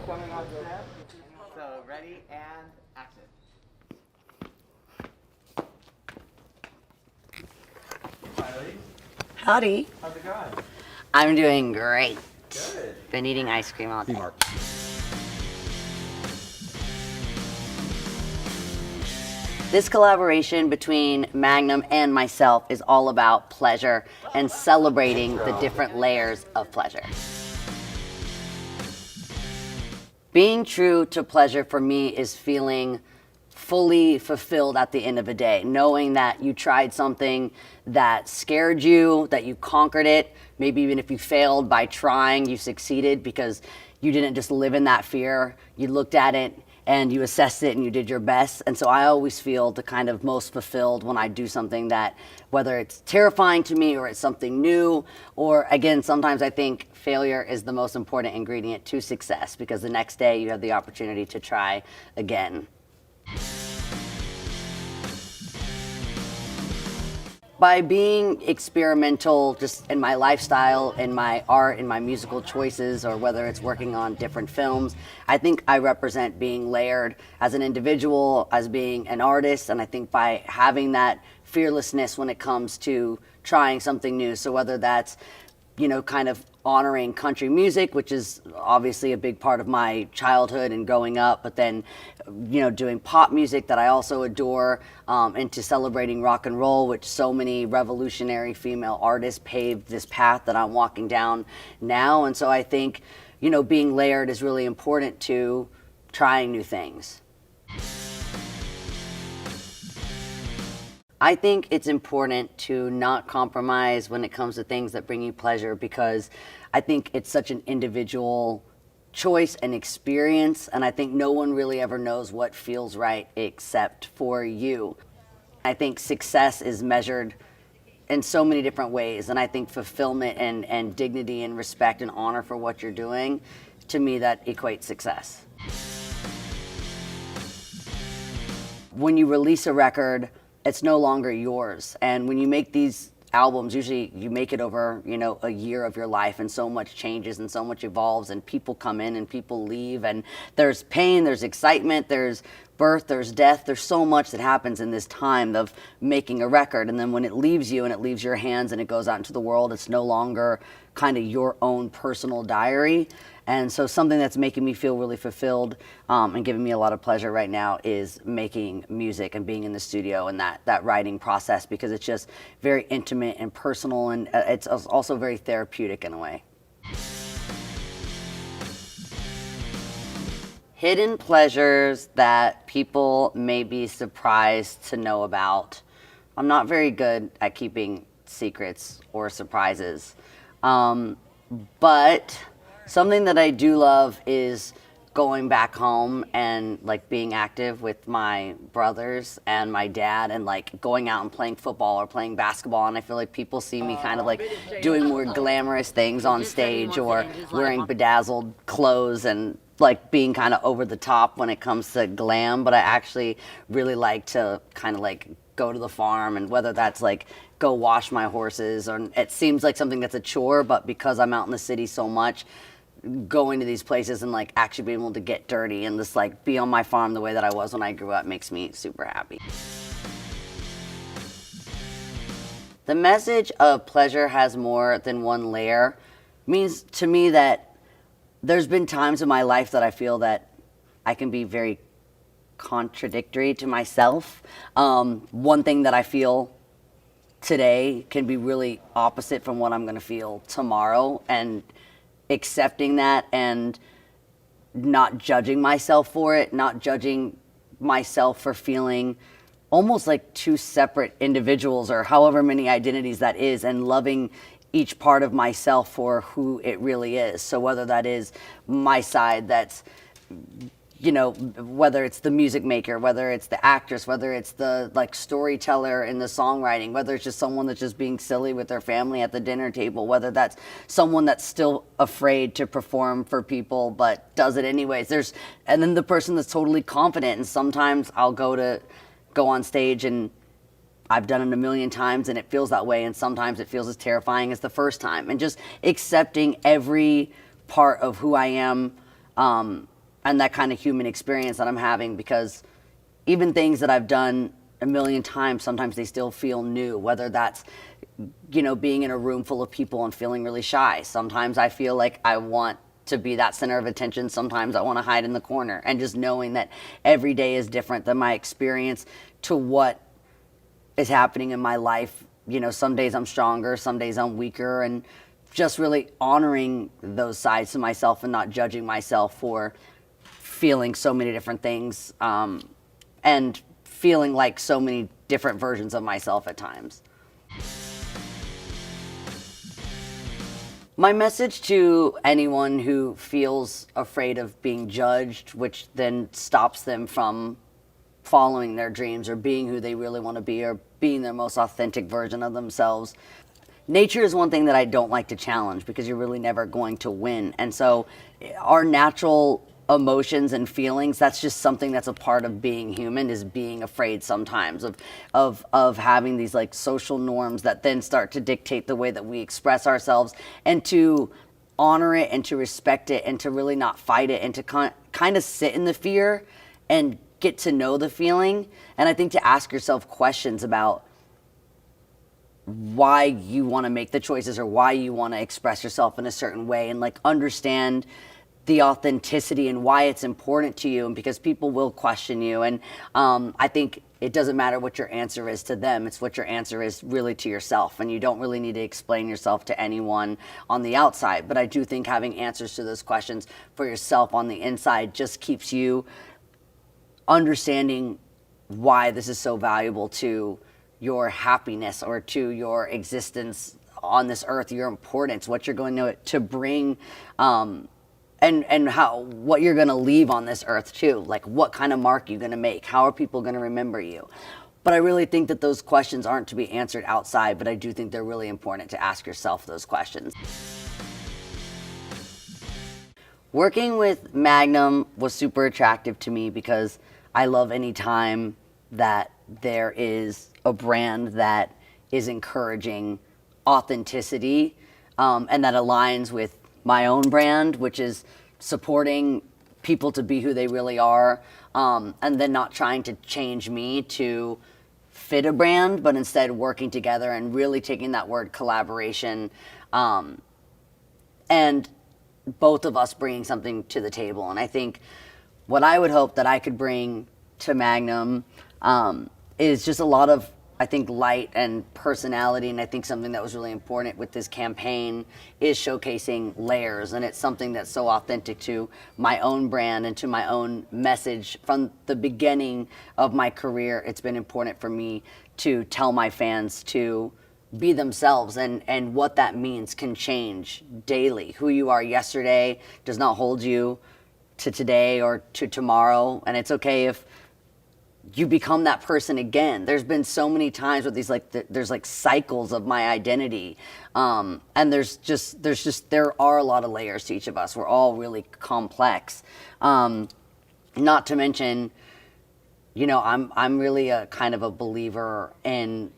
coming on set. So ready and action. Miley, Howdy. how's it going? I'm doing great. Good. Been eating ice cream all day. Mark. This collaboration between Magnum and myself is all about pleasure and celebrating the different layers of pleasure. Being true to pleasure for me is feeling fully fulfilled at the end of a day, knowing that you tried something that scared you, that you conquered it. Maybe even if you failed by trying, you succeeded because you didn't just live in that fear. You looked at it and you assessed it and you did your best. And so I always feel the kind of most fulfilled when I do something that, whether it's terrifying to me or it's something new, or again, sometimes I think failure is the most important ingredient to success because the next day you have the opportunity to try again. By being experimental just in my lifestyle, in my art, in my musical choices, or whether it's working on different films, I think I represent being layered as an individual, as being an artist, and I think by having that fearlessness when it comes to trying something new, so whether that's, you know, kind of honoring country music, which is obviously a big part of my childhood and growing up, but then, you know, doing pop music that I also adore, into celebrating rock and roll, which so many revolutionary female artists paved this path that I'm walking down now. And so I think, you know, being layered is really important to trying new things. I think it's important to not compromise when it comes to things that bring you pleasure because I think it's such an individual choice and experience, and I think no one really ever knows what feels right except for you. I think success is measured in so many different ways, and I think fulfillment and dignity and respect and honor for what you're doing, to me that equates success. When you release a record, it's no longer yours. And when you make these albums, usually you make it over, you know, a year of your life, and so much changes and so much evolves, and people come in and people leave, and there's pain, there's excitement, there's birth, there's death, there's so much that happens in this time of making a record. And then when it leaves you and it leaves your hands and it goes out into the world, it's no longer kind of your own personal diary. And so something that's making me feel really fulfilled and giving me a lot of pleasure right now is making music and being in the studio and that writing process, because it's just very intimate and personal, and it's also very therapeutic in a way. Hidden pleasures that people may be surprised to know about. I'm not very good at keeping secrets or surprises, but something that I do love is going back home and like being active with my brothers and my dad and like going out and playing football or playing basketball. And I feel like people see me kind of like doing more glamorous things on stage or wearing bedazzled clothes and like being kind of over the top when it comes to glam. But I actually really like to kind of like go to the farm, and whether that's like go wash my horses, or it seems like something that's a chore, but because I'm out in the city so much, going to these places and like actually being able to get dirty and just like be on my farm the way that I was when I grew up makes me super happy. The message of pleasure has more than one layer means to me that there's been times in my life that I feel that I can be very contradictory to myself. One thing that I feel today can be really opposite from what I'm going to feel tomorrow, and accepting that and not judging myself for it, not judging myself for feeling almost like two separate individuals or however many identities that is, and loving each part of myself for who it really is. So whether that is my side that's, you know, whether it's the music maker, whether it's the actress, whether it's the like storyteller in the songwriting, whether it's just someone that's just being silly with their family at the dinner table, whether that's someone that's still afraid to perform for people but does it anyways. And then the person that's totally confident, and sometimes I'll go on stage and I've done it a million times and it feels that way, and sometimes it feels as terrifying as the first time. And just accepting every part of who I am and that kind of human experience that I'm having, because even things that I've done a million times, sometimes they still feel new, whether that's, being in a room full of people and feeling really shy. Sometimes I feel like I want to be that center of attention. Sometimes I want to hide in the corner, and just knowing that every day is different, than my experience to what is happening in my life. Some days I'm stronger, some days I'm weaker, and just really honoring those sides to myself and not judging myself for feeling so many different things, and feeling like so many different versions of myself at times. My message to anyone who feels afraid of being judged, which then stops them from following their dreams or being who they really want to be or being their most authentic version of themselves. Nature is one thing that I don't like to challenge, because you're really never going to win. And so our natural emotions and feelings, that's just something that's a part of being human, is being afraid sometimes of having these like social norms that then start to dictate the way that we express ourselves, and to honor it and to respect it and to really not fight it, and to kind of sit in the fear and get to know the feeling. And I think to ask yourself questions about why you want to make the choices or why you want to express yourself in a certain way, and like understand the authenticity and why it's important to you, and because people will question you. And I think it doesn't matter what your answer is to them, it's what your answer is really to yourself, and you don't really need to explain yourself to anyone on the outside. But I do think having answers to those questions for yourself on the inside just keeps you understanding why this is so valuable to your happiness or to your existence on this earth, your importance, what you're going to bring, and what you're going to leave on this earth too. Like, what kind of mark you're going to make, how are people going to remember you. But I really think that those questions aren't to be answered outside, but I do think they're really important to ask yourself those questions. Working with Magnum was super attractive to me because I love any time that there is a brand that is encouraging authenticity, and that aligns with my own brand, which is supporting people to be who they really are, and then not trying to change me to fit a brand, but instead working together and really taking that word collaboration, and both of us bringing something to the table. And I think what I would hope that I could bring to Magnum is just a lot of, I think, light and personality. And I think something that was really important with this campaign is showcasing layers. And it's something that's so authentic to my own brand and to my own message. From the beginning of my career, it's been important for me to tell my fans to be themselves, and what that means can change daily. Who you are yesterday does not hold you to today or to tomorrow. And it's okay if you become that person again. There's been so many times with these there's cycles of my identity, and there are a lot of layers to each of us. We're all really complex. Not to mention, I'm really a kind of a believer in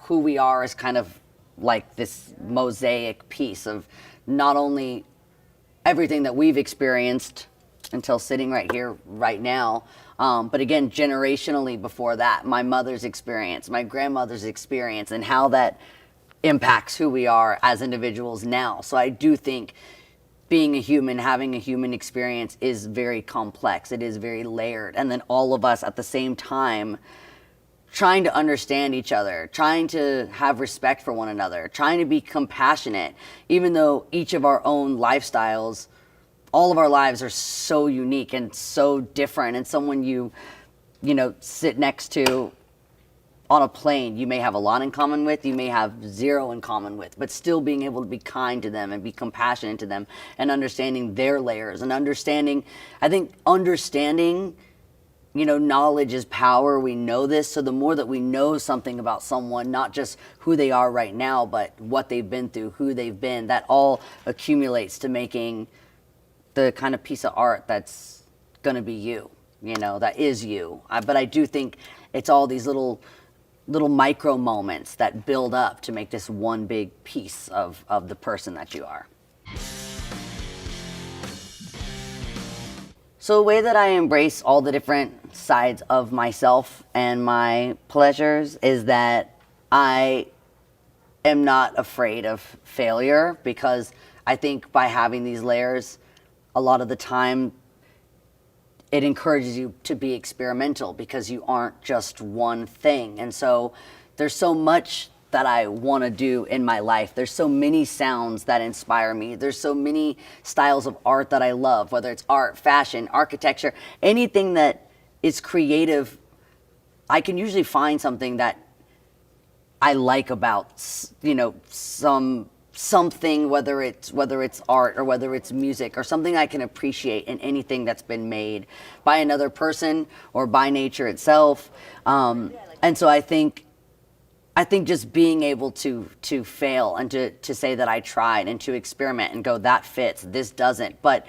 who we are as kind of like this mosaic piece of not only everything that we've experienced until sitting right here, right now, but again, generationally before that, my mother's experience, my grandmother's experience, and how that impacts who we are as individuals now. So I do think being a human, having a human experience is very complex. It is very layered. And then all of us at the same time trying to understand each other, trying to have respect for one another, trying to be compassionate, even though each of our own lifestyles, all of our lives are so unique and so different. And someone you sit next to on a plane, you may have a lot in common with, you may have zero in common with, but still being able to be kind to them and be compassionate to them and understanding their layers and understanding, knowledge is power. We know this. So the more that we know something about someone, not just who they are right now, but what they've been through, who they've been, that all accumulates to making the kind of piece of art that's going to be you, that is you. But I do think it's all these little micro moments that build up to make this one big piece of the person that you are. So the way that I embrace all the different sides of myself and my pleasures is that I am not afraid of failure, because I think by having these layers, a lot of the time it encourages you to be experimental, because you aren't just one thing. And so there's so much that I want to do in my life. There's so many sounds that inspire me. There's so many styles of art that I love, whether it's art, fashion, architecture, anything that is creative. I can usually find something that I like about, something, whether it's art or whether it's music, or something I can appreciate in anything that's been made by another person or by nature itself. And so I think just being able to fail and to say that I tried, and to experiment and go, that fits, this doesn't. But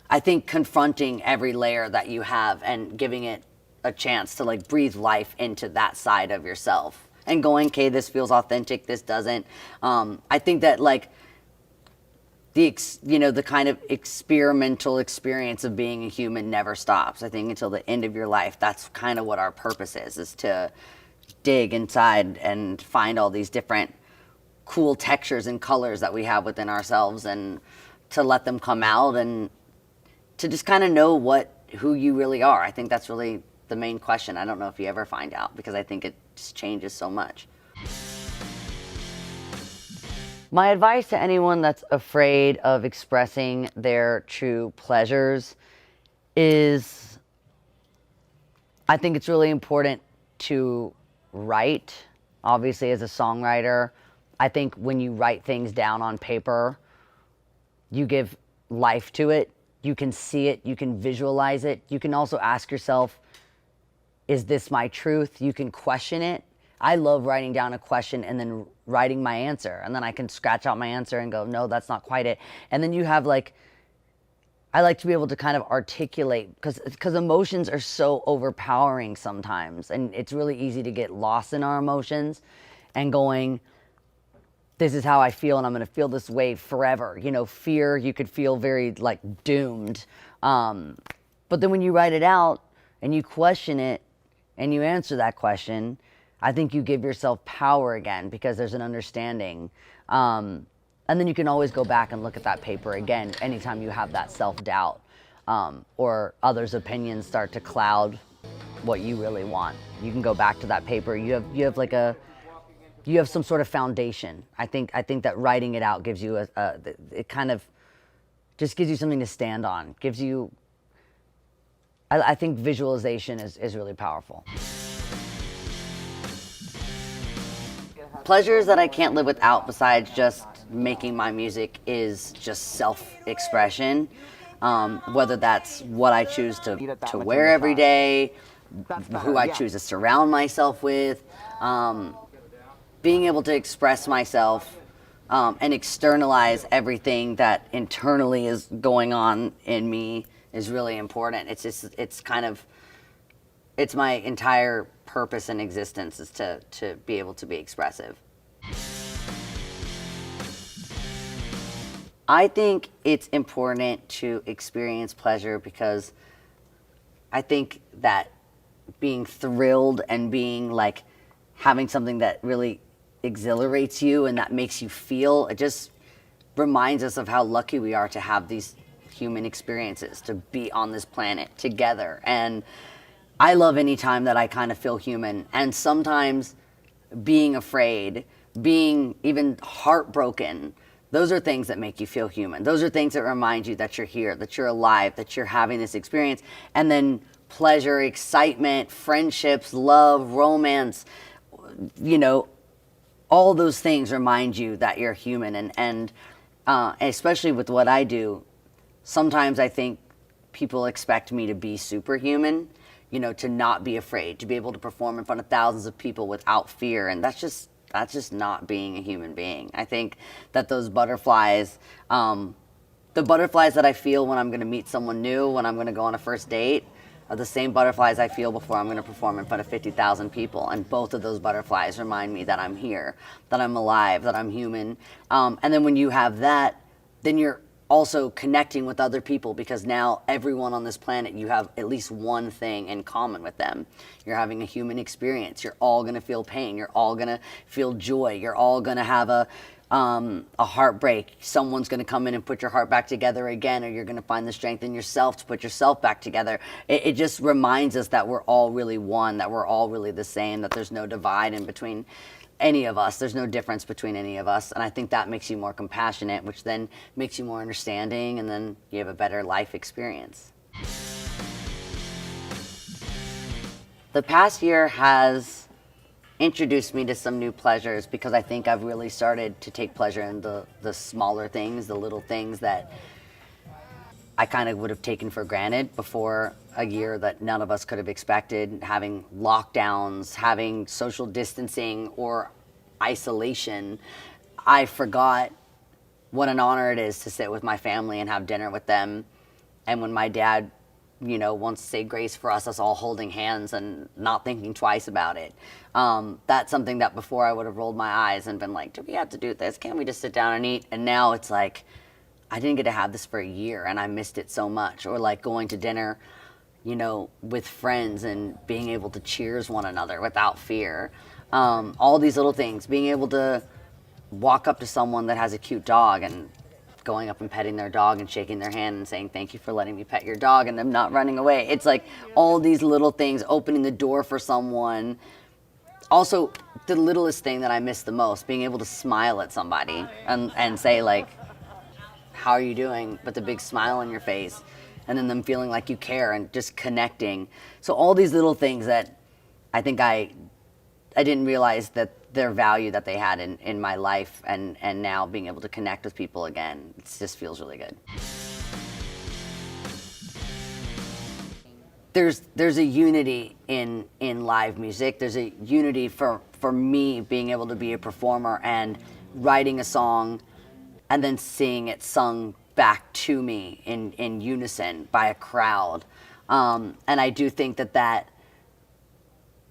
I think confronting every layer that you have and giving it a chance to like breathe life into that side of yourself, and going, okay, this feels authentic, this doesn't. I think that like the kind of experimental experience of being a human never stops. I think until the end of your life, that's kind of what our purpose is to dig inside and find all these different cool textures and colors that we have within ourselves, and to let them come out, and to just kind of know who you really are. I think that's really the main question. I don't know if you ever find out, because I think it just changes so much. My advice to anyone that's afraid of expressing their true pleasures is, I think it's really important to write. Obviously, as a songwriter, I think when you write things down on paper, you give life to it. You can see it, you can visualize it. You can also ask yourself, is this my truth? You can question it. I love writing down a question and then writing my answer, and then I can scratch out my answer and go, no, that's not quite it. And then you have like, I like to be able to kind of articulate, because emotions are so overpowering sometimes, and it's really easy to get lost in our emotions and going, this is how I feel, and I'm going to feel this way forever. Fear, you could feel very like doomed. But then when you write it out and you question it and you answer that question, I think you give yourself power again, because there's an understanding. And then you can always go back and look at that paper again anytime you have that self-doubt, or others' opinions start to cloud what you really want. You can go back to that paper. You have some sort of foundation. I think that writing it out gives you it kind of just gives you something to stand on. Gives you, I think visualization is really powerful. Pleasures that I can't live without, besides just making my music, is just self-expression. Whether that's what I choose to wear every day, who I choose to surround myself with, being able to express myself and externalize everything that internally is going on in me is really important. It's my entire purpose in existence is to be able to be expressive. I think it's important to experience pleasure, because I think that being thrilled and being like having something that really exhilarates you and that makes you feel, it just reminds us of how lucky we are to have these human experiences, to be on this planet together. And I love any time that I kind of feel human. And sometimes being afraid, being even heartbroken, those are things that make you feel human. Those are things that remind you that you're here, that you're alive, that you're having this experience. And then pleasure, excitement, friendships, love, romance, all those things remind you that you're human. And especially with what I do, sometimes I think people expect me to be superhuman, to not be afraid, to be able to perform in front of thousands of people without fear. And that's just not being a human being. I think that those butterflies, the butterflies that I feel when I'm going to meet someone new, when I'm going to go on a first date, are the same butterflies I feel before I'm going to perform in front of 50,000 people. And both of those butterflies remind me that I'm here, that I'm alive, that I'm human. And then when you have that, then you're also connecting with other people, because now everyone on this planet, you have at least one thing in common with them. You're having a human experience. You're all going to feel pain. You're all going to feel joy. You're all going to have a heartbreak. Someone's going to come in and put your heart back together again, or you're going to find the strength in yourself to put yourself back together. It just reminds us that we're all really one, that we're all really the same, that there's no divide in between any of us. There's no difference between any of us. And I think that makes you more compassionate, which then makes you more understanding, and then you have a better life experience. The past year has introduced me to some new pleasures, because I think I've really started to take pleasure in the smaller things, the little things that I kind of would have taken for granted before a year that none of us could have expected, having lockdowns, having social distancing or isolation. I forgot what an honor it is to sit with my family and have dinner with them. And when my dad, wants to say grace for us all holding hands and not thinking twice about it. That's something that before I would have rolled my eyes and been like, do we have to do this? Can't we just sit down and eat? And now it's like, I didn't get to have this for a year and I missed it so much. Or like going to dinner, with friends and being able to cheers one another without fear. All these little things, being able to walk up to someone that has a cute dog and going up and petting their dog and shaking their hand and saying, thank you for letting me pet your dog, and them not running away. It's like all these little things, opening the door for someone. Also, the littlest thing that I miss the most, being able to smile at somebody and say like, how are you doing? With a big smile on your face, and then them feeling like you care and just connecting. So all these little things that I think I didn't realize that their value that they had in my life, and now being able to connect with people again, it just feels really good. There's a unity in live music. There's a unity for me being able to be a performer and writing a song and then seeing it sung back to me in unison by a crowd. And I do think that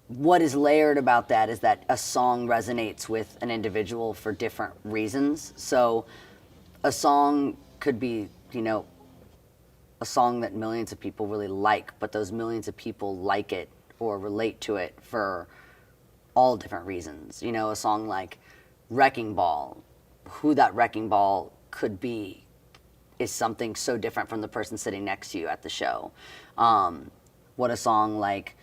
what is layered about that is that a song resonates with an individual for different reasons. So a song could be, a song that millions of people really like, but those millions of people like it or relate to it for all different reasons. A song like Wrecking Ball, who that wrecking ball could be is something so different from the person sitting next to you at the show. What a song like,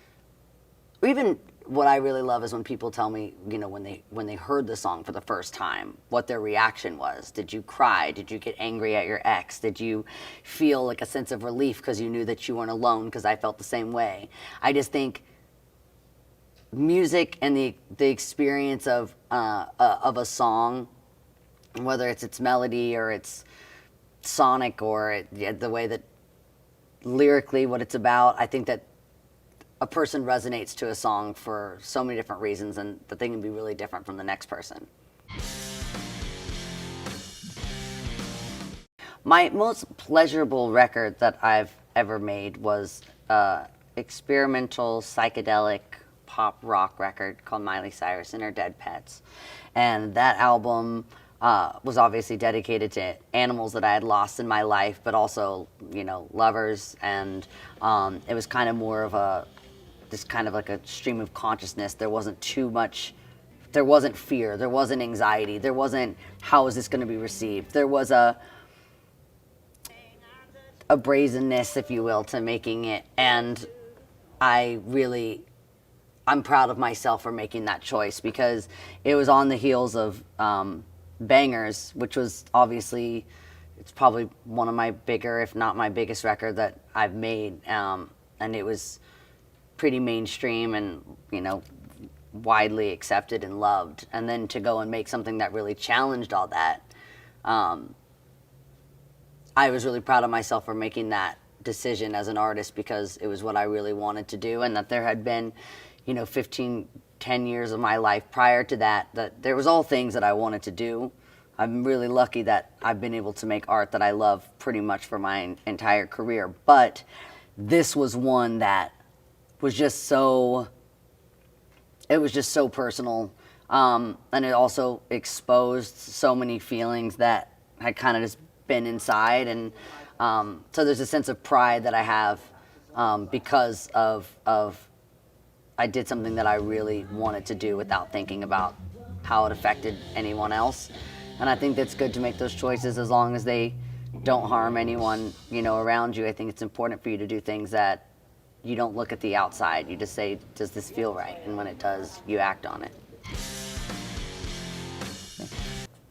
or even what I really love is when people tell me, when they heard the song for the first time, what their reaction was. Did you cry? Did you get angry at your ex? Did you feel like a sense of relief because you knew that you weren't alone? Because I felt the same way. I just think music and the experience of a song, whether it's its melody or its sonic or the way that lyrically what it's about, I think that a person resonates to a song for so many different reasons, and that they can be really different from the next person. My most pleasurable record that I've ever made was experimental psychedelic pop rock record called Miley Cyrus and Her Dead Pets. And that album was obviously dedicated to animals that I had lost in my life, but also, lovers. And it was kind of more of this kind of like a stream of consciousness. There wasn't too much, there wasn't fear, there wasn't anxiety, there wasn't how is this going to be received. There was a brazenness, if you will, to making it. And I'm proud of myself for making that choice, because it was on the heels of Bangers, which was obviously, it's probably one of my bigger, if not my biggest record that I've made. And it was pretty mainstream and, widely accepted and loved. And then to go and make something that really challenged all that, I was really proud of myself for making that decision as an artist, because it was what I really wanted to do. And that there had been, 10 years of my life prior to that there was all things that I wanted to do. I'm really lucky that I've been able to make art that I love pretty much for my entire career. But this was one that was just so personal. And it also exposed so many feelings that had kind of just been inside, and so there's a sense of pride that I have because of I did something that I really wanted to do without thinking about how it affected anyone else. And I think that's good to make those choices as long as they don't harm anyone, around you. I think it's important for you to do things that you don't look at the outside. You just say, does this feel right? And when it does, you act on it.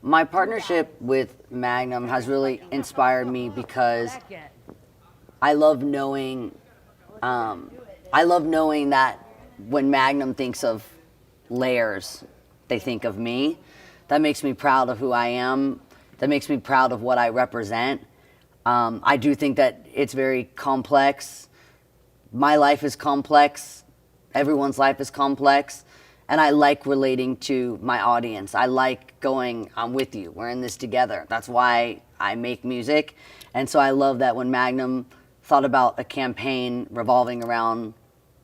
My partnership with Magnum has really inspired me because I love knowing that when Magnum thinks of layers, they think of me. That makes me proud of who I am. That makes me proud of what I represent. I do think that it's very complex. My life is complex. Everyone's life is complex. And I like relating to my audience. I like going, I'm with you. We're in this together. That's why I make music. And so I love that when Magnum thought about a campaign revolving around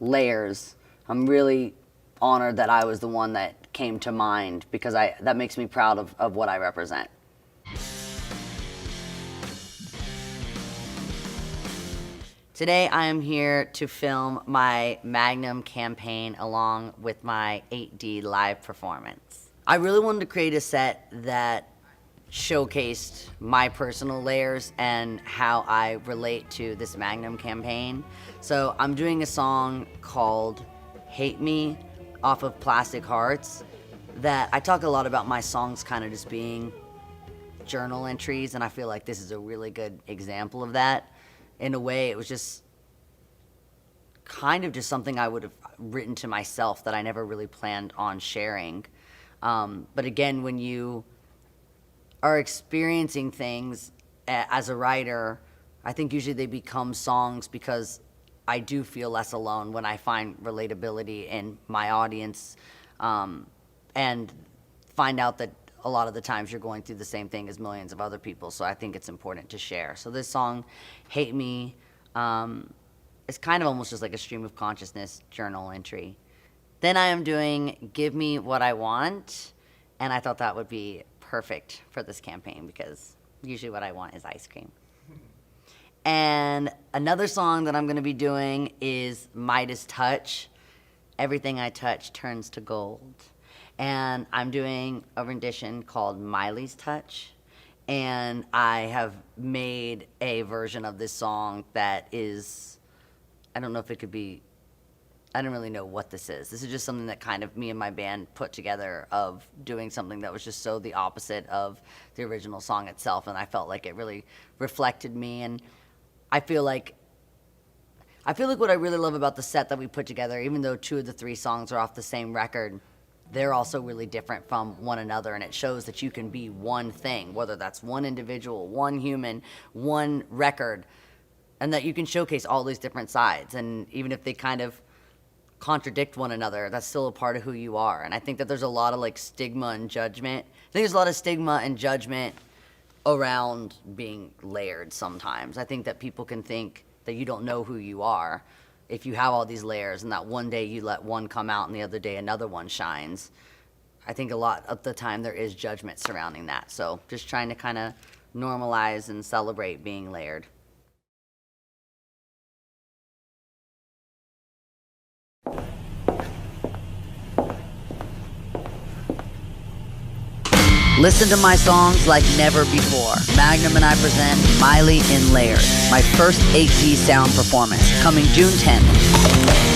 layers, I'm really honored that I was the one that came to mind, because that makes me proud of what I represent. Today I am here to film my Magnum campaign along with my 8D live performance. I really wanted to create a set that showcased my personal layers and how I relate to this Magnum campaign. So I'm doing a song called Hate Me off of Plastic Hearts that I talk a lot about my songs kind of just being journal entries, and I feel like this is a really good example of that. In a way, it was just kind of just something I would have written to myself that I never really planned on sharing. But again, when you are experiencing things as a writer, I think usually they become songs because I do feel less alone when I find relatability in my audience, and find out that a lot of the times you're going through the same thing as millions of other people. So I think it's important to share. So this song, Hate Me, is kind of almost just like a stream of consciousness journal entry. Then I am doing Give Me What I Want, and I thought that would be perfect for this campaign because usually what I want is ice cream. And another song that I'm going to be doing is Midas Touch. Everything I touch turns to gold. And I'm doing a rendition called Miley's Touch. And I have made a version of this song that is, I don't know if it could be, I don't really know what this is. This is just something that kind of me and my band put together of doing something that was just so the opposite of the original song itself. And I felt like it really reflected me. And I feel like what I really love about the set that we put together, even though 2 of the 3 songs are off the same record, they're also really different from one another, and it shows that you can be one thing, whether that's one individual, one human, one record, and that you can showcase all these different sides. And even if they kind of contradict one another, that's still a part of who you are. And I think that there's a lot of like stigma and judgment. I think there's a lot of stigma and judgment around being layered sometimes. I think that people can think that you don't know who you are if you have all these layers, and that one day you let one come out and the other day another one shines. I think a lot of the time there is judgment surrounding that. So just trying to kind of normalize and celebrate being layered. Listen to my songs like never before. Magnum and I present Miley in Layers, my first 8D sound performance, coming June 10th.